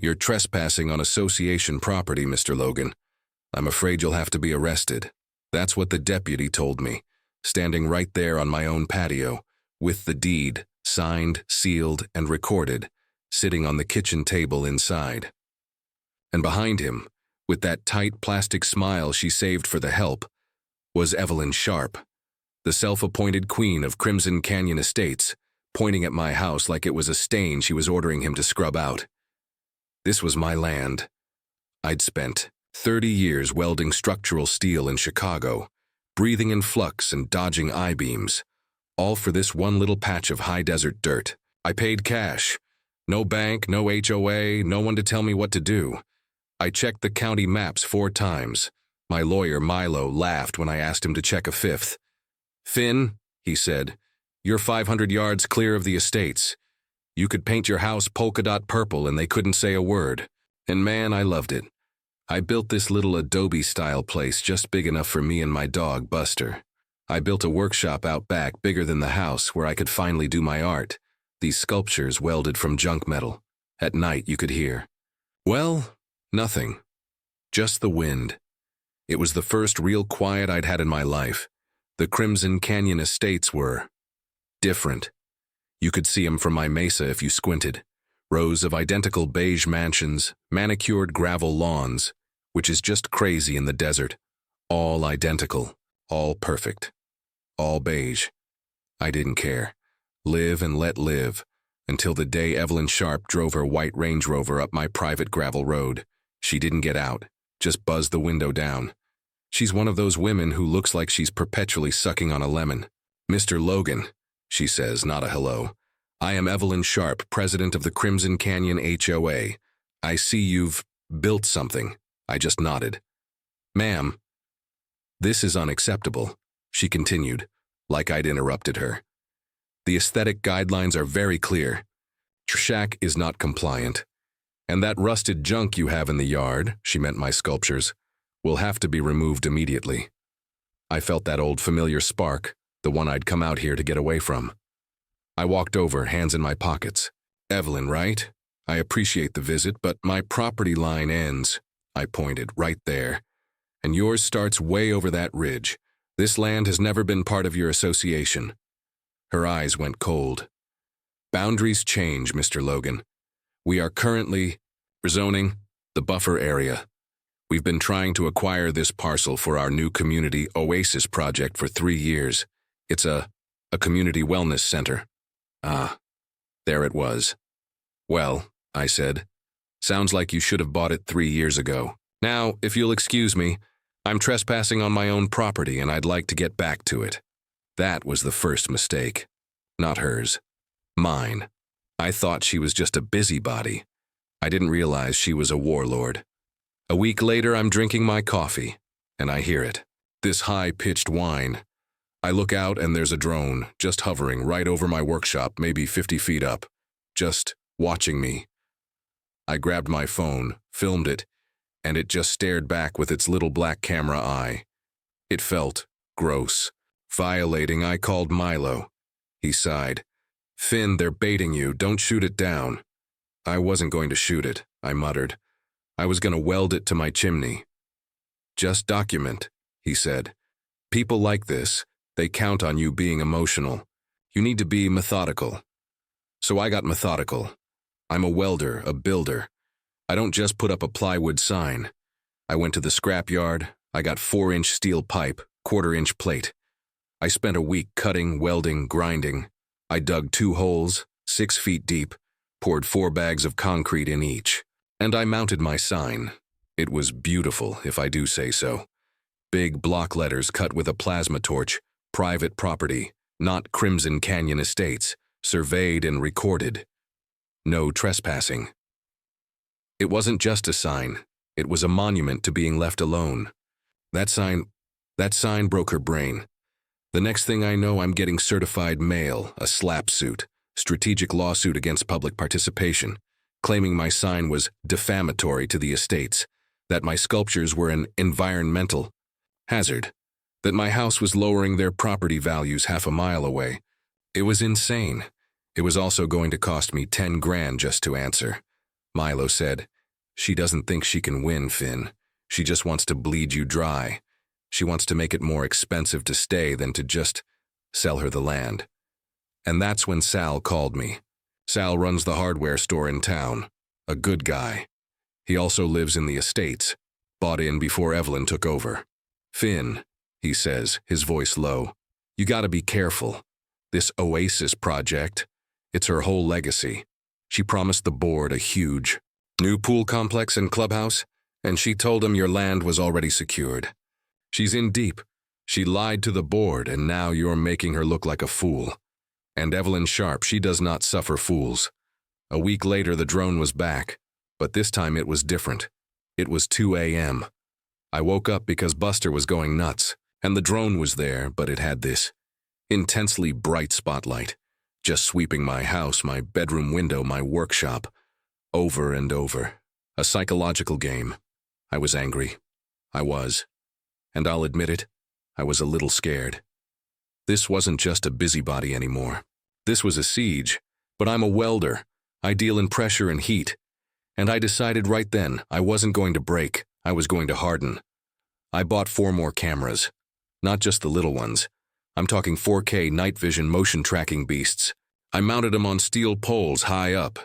You're trespassing on association property, Mr. Logan. I'm afraid you'll have to be arrested. That's what the deputy told me, standing right there on my own patio, with the deed, signed, sealed, and recorded, sitting on the kitchen table inside. And behind him, with that tight plastic smile she saved for the help, was Evelyn Sharp, the self-appointed queen of Crimson Canyon Estates, pointing at my house like it was a stain she was ordering him to scrub out. This was my land. I'd spent 30 years welding structural steel in Chicago, breathing in flux and dodging I-beams, all for this one little patch of high desert dirt. I paid cash. No bank, no HOA, no one to tell me what to do. I checked the county maps 4 times. My lawyer, Milo, laughed when I asked him to check a 5th. "Finn," he said, "you're 500 yards clear of the estates. You could paint your house polka dot purple and they couldn't say a word." And man, I loved it. I built this little Adobe-style place just big enough for me and my dog, Buster. I built a workshop out back bigger than the house where I could finally do my art, these sculptures welded from junk metal. At night you could hear, well, nothing. Just the wind. It was the first real quiet I'd had in my life. The Crimson Canyon Estates were different. You could see them from my mesa if you squinted. Rows of identical beige mansions, manicured gravel lawns, which is just crazy in the desert. All identical, all perfect, all beige. I didn't care. Live and let live, until the day Evelyn Sharp drove her white Range Rover up my private gravel road. She didn't get out, just buzzed the window down. She's one of those women who looks like she's perpetually sucking on a lemon. "Mr. Logan," she says, not a hello. "I am Evelyn Sharp, president of the Crimson Canyon HOA. I see you've built something." I just nodded. "Ma'am, this is unacceptable," she continued, like I'd interrupted her. "The aesthetic guidelines are very clear. Your shack is not compliant. And that rusted junk you have in the yard," she meant my sculptures, "will have to be removed immediately." I felt that old familiar spark, the one I'd come out here to get away from. I walked over, hands in my pockets. "Evelyn, right? I appreciate the visit, but my property line ends," I pointed, "right there. And yours starts way over that ridge. This land has never been part of your association." Her eyes went cold. "Boundaries change, Mr. Logan. We are currently rezoning the buffer area. We've been trying to acquire this parcel for our new community Oasis project for 3 years. It's a community wellness center." Ah, there it was. "Well," I said, "sounds like you should have bought it 3 years ago. Now, if you'll excuse me, I'm trespassing on my own property and I'd like to get back to it." That was the first mistake. Not hers. Mine. I thought she was just a busybody. I didn't realize she was a warlord. A week later, I'm drinking my coffee, and I hear it. This high-pitched whine. I look out and there's a drone, just hovering right over my workshop, maybe 50 feet up, just watching me. I grabbed my phone, filmed it, and it just stared back with its little black camera eye. It felt gross. Violating. I called Milo. He sighed. "Finn, they're baiting you. Don't shoot it down." "I wasn't going to shoot it," I muttered. "I was going to weld it to my chimney." "Just document," he said. "People like this, they count on you being emotional. You need to be methodical." So I got methodical. I'm a welder, a builder. I don't just put up a plywood sign. I went to the scrapyard. I got 4-inch steel pipe, 1/4-inch plate. I spent a week cutting, welding, grinding. I dug 2 holes, 6 feet deep, poured 4 bags of concrete in each. And I mounted my sign. It was beautiful, if I do say so. Big block letters cut with a plasma torch, "Private property, not Crimson Canyon Estates, surveyed and recorded. No trespassing." It wasn't just a sign. It was a monument to being left alone. That sign broke her brain. The next thing I know, I'm getting certified mail, a slap suit, strategic lawsuit against public participation, claiming my sign was defamatory to the estates, that my sculptures were an environmental hazard, that my house was lowering their property values half a mile away. It was insane. It was also going to cost me 10 grand just to answer. Milo said. She doesn't think she can win, Finn. She just wants to bleed you dry. She wants to make it more expensive to stay than to just sell her the land. And that's when Sal called me. Sal runs the hardware store in town. A good guy. He also lives in the estates. Bought in before Evelyn took over. Finn, he says, his voice low, you gotta be careful. This Oasis project, it's her whole legacy. She promised the board a huge new pool complex and clubhouse, and she told him your land was already secured. She's in deep. She lied to the board, and now you're making her look like a fool. And Evelyn Sharp, she does not suffer fools. A week later, the drone was back, but this time it was different. It was 2 a.m. I woke up because Buster was going nuts, and the drone was there, but it had this intensely bright spotlight, just sweeping my house, my bedroom window, my workshop, over and over. A psychological game. I was angry. I was. And I'll admit it, I was a little scared. This wasn't just a busybody anymore. This was a siege, but I'm a welder. I deal in pressure and heat. And I decided right then I wasn't going to break, I was going to harden. I bought 4 more cameras. Not just the little ones. I'm talking 4K night vision motion tracking beasts. I mounted them on steel poles high up.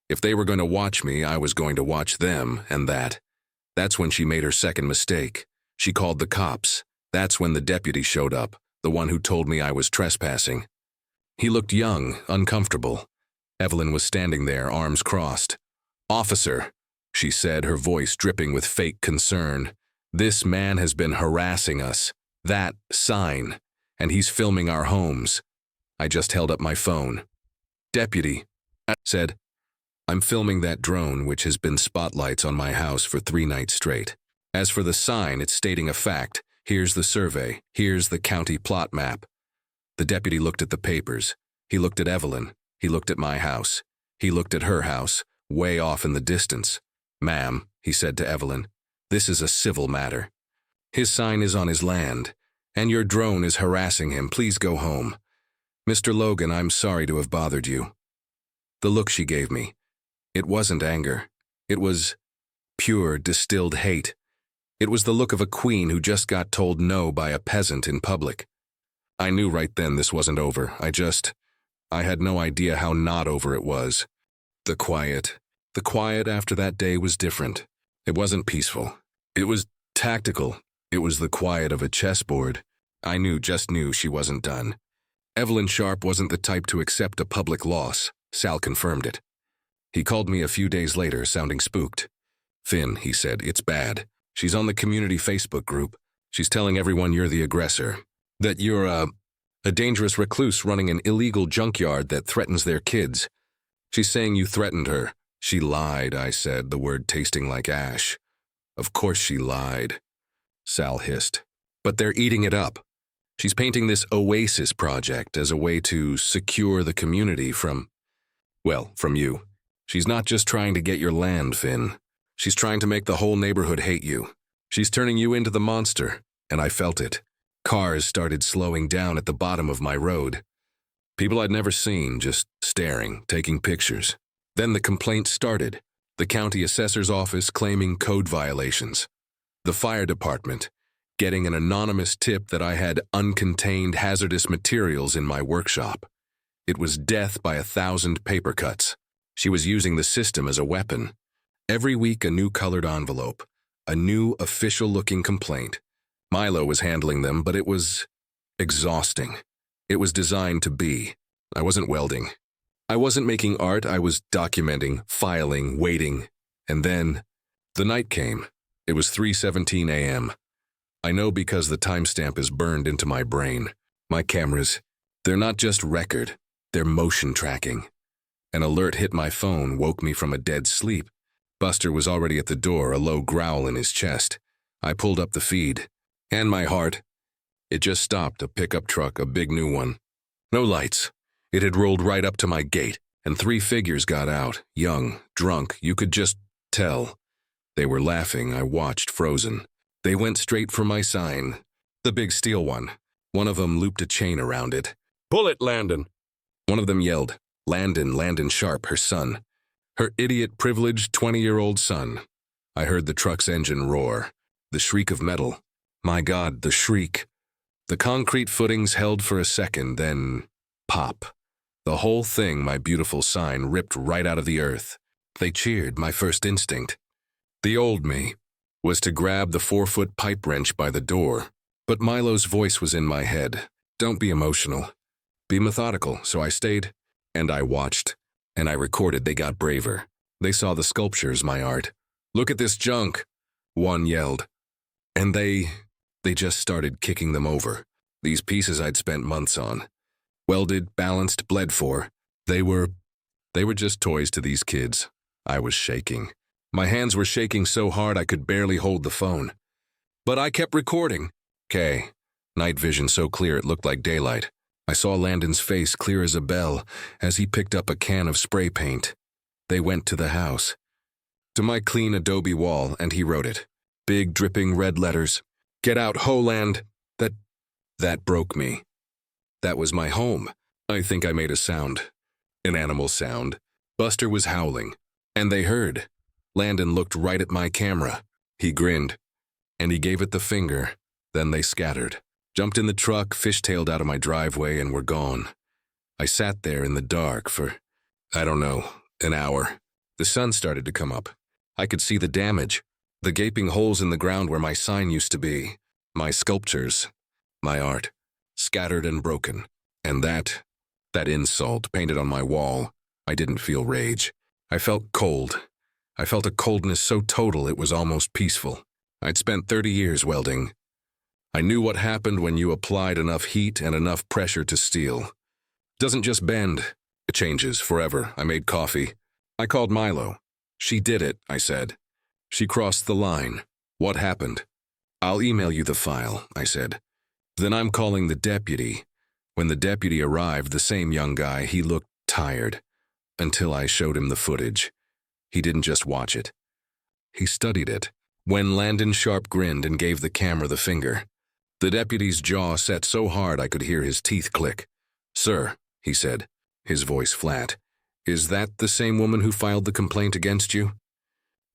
If they were going to watch me, I was going to watch them, and that. That's when she made her second mistake. She called the cops. That's when the deputy showed up, the one who told me I was trespassing. He looked young, uncomfortable. Evelyn was standing there, arms crossed. "Officer," she said, her voice dripping with fake concern. "This man has been harassing us. That sign. And he's filming our homes." I just held up my phone. "Deputy," I said, "I'm filming that drone which has been spotlights on my house for 3 nights straight. As for the sign, it's stating a fact. Here's the survey. Here's the county plot map." The deputy looked at the papers. He looked at Evelyn. He looked at my house. He looked at her house, way off in the distance. "Ma'am," he said to Evelyn, "this is a civil matter. His sign is on his land, and your drone is harassing him. Please go home. Mr. Logan, I'm sorry to have bothered you." The look she gave me, it wasn't anger. It was pure, distilled hate. It was the look of a queen who just got told no by a peasant in public. I knew right then this wasn't over. I had no idea how not over it was. The quiet after that day was different. It wasn't peaceful. It was tactical. It was the quiet of a chessboard. I just knew she wasn't done. Evelyn Sharp wasn't the type to accept a public loss. Sal confirmed it. He called me a few days later, sounding spooked. "Finn," he said, "it's bad. She's on the community Facebook group. She's telling everyone you're the aggressor. That you're a dangerous recluse running an illegal junkyard that threatens their kids. She's saying you threatened her." "She lied," I said, the word tasting like ash. "Of course she lied," Sal hissed. "But they're eating it up. She's painting this Oasis project as a way to secure the community from you. She's not just trying to get your land, Finn. She's trying to make the whole neighborhood hate you. She's turning you into the monster," and I felt it. Cars started slowing down at the bottom of my road. People I'd never seen, just staring, taking pictures. Then the complaints started. The county assessor's office claiming code violations. The fire department getting an anonymous tip that I had uncontained hazardous materials in my workshop. It was death by 1,000 paper cuts. She was using the system as a weapon. Every week a new colored envelope, a new official-looking complaint. Milo was handling them, but it was exhausting. It was designed to be. I wasn't welding. I wasn't making art, I was documenting, filing, waiting. And then, the night came. It was 3:17 a.m. I know because the timestamp is burned into my brain. My cameras, they're not just record, they're motion tracking. An alert hit my phone, woke me from a dead sleep. Buster was already at the door, a low growl in his chest. I pulled up the feed. And my heart. It just stopped, a pickup truck, a big new one. No lights. It had rolled right up to my gate, and 3 figures got out, young, drunk, you could just tell. They were laughing, I watched, frozen. They went straight for my sign, the big steel one. One of them looped a chain around it. "Pull it, Landon!" One of them yelled, Landon Sharp, her son. Her idiot, privileged 20-year-old son. I heard the truck's engine roar. The shriek of metal. My God, the shriek. The concrete footings held for a second, then pop. The whole thing, my beautiful sign, ripped right out of the earth. They cheered. My first instinct, the old me, was to grab the 4-foot pipe wrench by the door. But Milo's voice was in my head. Don't be emotional. Be methodical. So I stayed, and I watched, and I recorded. They got braver. They saw the sculptures, my art. Look at this junk, one yelled. And they just started kicking them over. These pieces I'd spent months on. Welded, balanced, bled for. They were just toys to these kids. I was shaking. My hands were shaking so hard I could barely hold the phone. But I kept recording. Okay. Night vision so clear it looked like daylight. I saw Landon's face clear as a bell as he picked up a can of spray paint. They went to the house. To my clean adobe wall, and he wrote it. Big dripping red letters. Get out, Holand. That broke me. That was my home. I think I made a sound. An animal sound. Buster was howling. And they heard. Landon looked right at my camera. He grinned. And he gave it the finger. Then they scattered. Jumped in the truck, fishtailed out of my driveway, and were gone. I sat there in the dark for, I don't know, an hour. The sun started to come up. I could see the damage. The gaping holes in the ground where my sign used to be. My sculptures. My art. Scattered and broken. And that insult painted on my wall. I didn't feel rage. I felt cold. I felt a coldness so total it was almost peaceful. I'd spent 30 years welding. I knew what happened when you applied enough heat and enough pressure to steel. Doesn't just bend. It changes forever. I made coffee. I called Milo. She did it, I said. She crossed the line. What happened? I'll email you the file, I said. Then I'm calling the deputy. When the deputy arrived, the same young guy, he looked tired. Until I showed him the footage. He didn't just watch it. He studied it. When Landon Sharp grinned and gave the camera the finger, the deputy's jaw set so hard I could hear his teeth click. Sir, he said, his voice flat, is that the same woman who filed the complaint against you?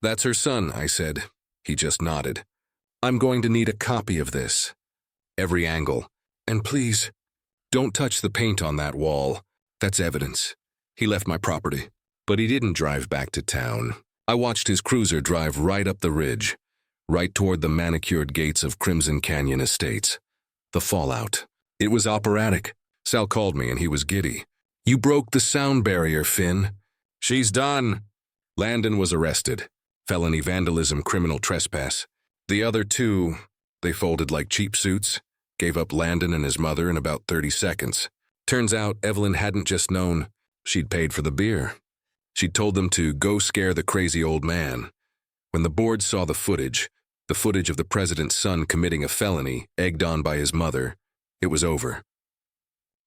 That's her son, I said. He just nodded. I'm going to need a copy of this. Every angle. And please, don't touch the paint on that wall. That's evidence. He left my property, but he didn't drive back to town. I watched his cruiser drive right up the ridge, right toward the manicured gates of Crimson Canyon Estates. The fallout. It was operatic. Sal called me and he was giddy. You broke the sound barrier, Finn. She's done. Landon was arrested. Felony vandalism, criminal trespass. The other two, they folded like cheap suits, gave up Landon and his mother in about 30 seconds. Turns out Evelyn hadn't just known. She'd paid for the beer. She'd told them to go scare the crazy old man. When the board saw the footage of the president's son committing a felony, egged on by his mother, it was over.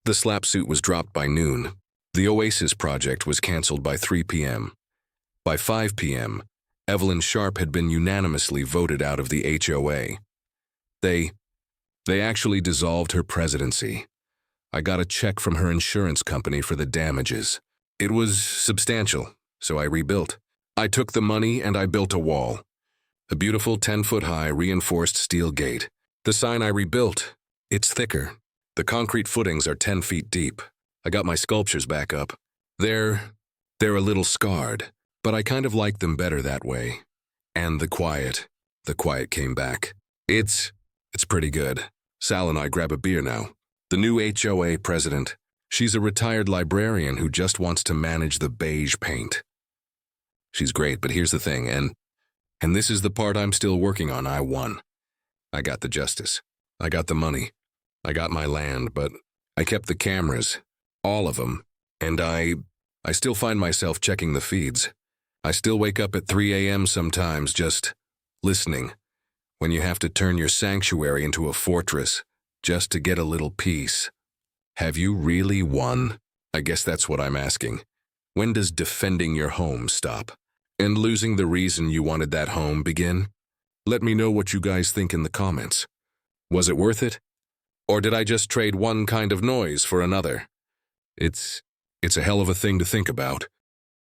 The slap suit was dropped by noon. The Oasis project was canceled by 3 p.m. By 5 p.m., Evelyn Sharp had been unanimously voted out of the HOA. They actually dissolved her presidency. I got a check from her insurance company for the damages. It was substantial, so I rebuilt. I took the money and I built a wall. A beautiful 10-foot-high reinforced steel gate. The sign I rebuilt, it's thicker. The concrete footings are 10 feet deep. I got my sculptures back up. They're a little scarred, but I kind of like them better that way. And the quiet came back. It's pretty good. Sal and I grab a beer now. The new HOA president. She's a retired librarian who just wants to manage the beige paint. She's great, but here's the thing, and this is the part I'm still working on. I won. I got the justice. I got the money. I got my land, but I kept the cameras, all of them, and I still find myself checking the feeds. I still wake up at 3 a.m. sometimes just listening, when you have to turn your sanctuary into a fortress just to get a little peace. Have you really won? I guess that's what I'm asking. When does defending your home stop? And losing the reason you wanted that home begin? Let me know what you guys think in the comments. Was it worth it? Or did I just trade one kind of noise for another? It's a hell of a thing to think about.